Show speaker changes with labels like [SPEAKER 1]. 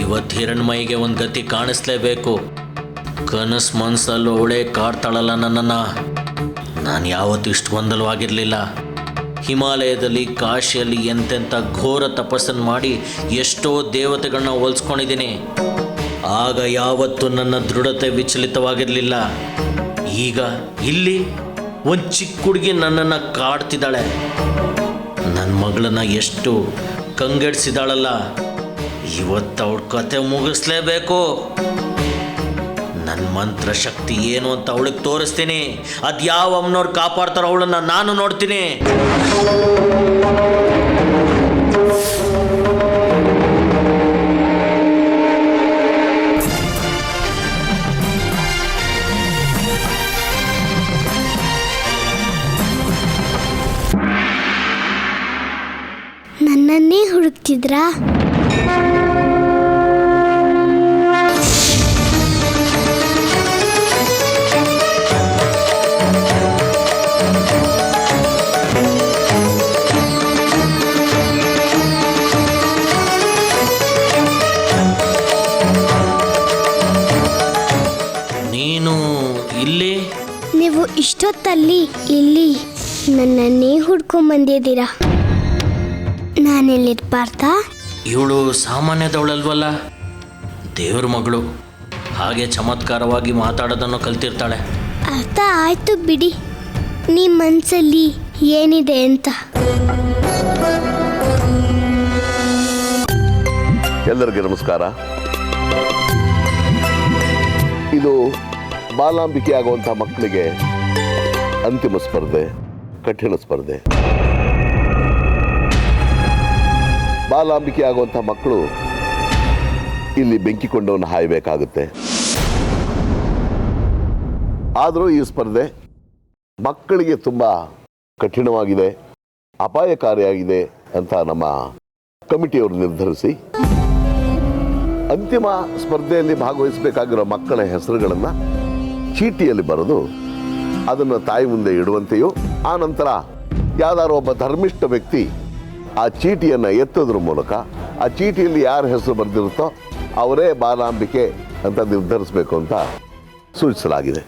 [SPEAKER 1] ಇವತ್ತು ಹಿರಣ್ಮಯಿಗೆ ಒಂದು ಗತಿ ಕಾಣಿಸ್ಲೇಬೇಕು. ಕನಸು ಮನಸ್ಸಲ್ಲಿ ಅವಳೇ ಕಾಡ್ತಾಳಲ್ಲ ನನ್ನನ್ನು. ನಾನು ಯಾವತ್ತೂ ಇಷ್ಟು ಗೊಂದಲವಾಗಿರಲಿಲ್ಲ. ಹಿಮಾಲಯದಲ್ಲಿ ಕಾಶಿಯಲ್ಲಿ ಎಂತೆಂಥ ಘೋರ ತಪಸ್ಸನ್ನು ಮಾಡಿ ಎಷ್ಟೋ ದೇವತೆಗಳನ್ನ ಹೋಲಿಸ್ಕೊಂಡಿದ್ದೀನಿ. ಆಗ ಯಾವತ್ತೂ ನನ್ನ ದೃಢತೆ ವಿಚಲಿತವಾಗಿರಲಿಲ್ಲ. ಈಗ ಇಲ್ಲಿ ಒಂದು ಚಿಕ್ಕ ಹುಡುಗಿ ನನ್ನನ್ನು ಕಾಡ್ತಿದ್ದಾಳೆ. ನನ್ನ ಮಗಳನ್ನ ಎಷ್ಟು ಕಂಗೆಡ್ಸಿದಾಳಲ್ಲ. ಇವತ್ತು ಅವಳ ಕತೆ ಮುಗಿಸ್ಲೇಬೇಕು. ನನ್ನ ಮಂತ್ರ ಶಕ್ತಿ ಏನು ಅಂತ ಅವಳಿಗೆ ತೋರಿಸ್ತೀನಿ. ಅದು ಯಾವ ಅಮ್ಮನವ್ರು ಕಾಪಾಡ್ತಾರೋ ಅವಳನ್ನ ನಾನು ನೋಡ್ತೀನಿ.
[SPEAKER 2] ನನ್ನನ್ನೇ ಹುಡುಕ್ತಿದ್ರಾ?
[SPEAKER 1] ನೀನು ಇಲ್ಲಿ?
[SPEAKER 2] ನೀವು ಇಷ್ಟೊತ್ತಲ್ಲಿ ಇಲ್ಲಿ ನನ್ನನ್ನೇ ಹುಡ್ಕೊಂಬಂದಿದ್ದೀರಾ. ನಾನೆಲ್ಲಿರ್ಬಾರ್ದಾ?
[SPEAKER 1] ಇವಳು ಸಾಮಾನ್ಯದವಳಲ್ವಲ್ಲ, ದೇವ್ರ ಮಗಳು. ಹಾಗೆ ಚಮತ್ಕಾರವಾಗಿ ಮಾತಾಡೋದನ್ನು ಕಲ್ತಿರ್ತಾಳೆ.
[SPEAKER 2] ಅರ್ಥ ಆಯ್ತು ಬಿಡಿ, ನಿಮ್ಮ ಮನಸ್ಸಲ್ಲಿ ಏನಿದೆ ಅಂತ.
[SPEAKER 3] ಎಲ್ಲರಿಗೂ ನಮಸ್ಕಾರ. ಇದು ಬಾಲಾಂಬಿಕೆ ಆಗುವಂಥ ಮಕ್ಕಳಿಗೆ ಅಂತಿಮ ಸ್ಪರ್ಧೆ, ಕಠಿಣ ಸ್ಪರ್ಧೆ. ಬಾಲಾಂಬಿಕೆ ಆಗುವಂಥ ಮಕ್ಕಳು ಇಲ್ಲಿ ಬೆಂಕಿ ಕೊಂಡವನ್ನು ಹಾಯಬೇಕಾಗುತ್ತೆ. ಆದರೂ ಈ ಸ್ಪರ್ಧೆ ಮಕ್ಕಳಿಗೆ ತುಂಬ ಕಠಿಣವಾಗಿದೆ, ಅಪಾಯಕಾರಿಯಾಗಿದೆ ಅಂತ ನಮ್ಮ ಕಮಿಟಿಯವರು ನಿರ್ಧರಿಸಿ ಅಂತಿಮ ಸ್ಪರ್ಧೆಯಲ್ಲಿ ಭಾಗವಹಿಸಬೇಕಾಗಿರೋ ಮಕ್ಕಳ ಹೆಸರುಗಳನ್ನು ಚೀಟಿಯಲ್ಲಿ ಬರೆದು ಅದನ್ನು ತಾಯಿ ಮುಂದೆ ಇಡುವಂತೆಯೂ, ಆ ನಂತರ ಯಾವ್ದಾದ್ರು ಒಬ್ಬ ಧರ್ಮಿಷ್ಠ ವ್ಯಕ್ತಿ ಆ ಚೀಟಿಯನ್ನು ಎತ್ತೋದ್ರ ಮೂಲಕ ಆ ಚೀಟಿಯಲ್ಲಿ ಯಾರ ಹೆಸರು ಬರೆದಿರುತ್ತೋ ಅವರೇ ಬಾಲಾಂಬಿಕೆ ಅಂತ ನಿರ್ಧರಿಸಬೇಕು ಅಂತ ಸೂಚಿಸಲಾಗಿದೆ.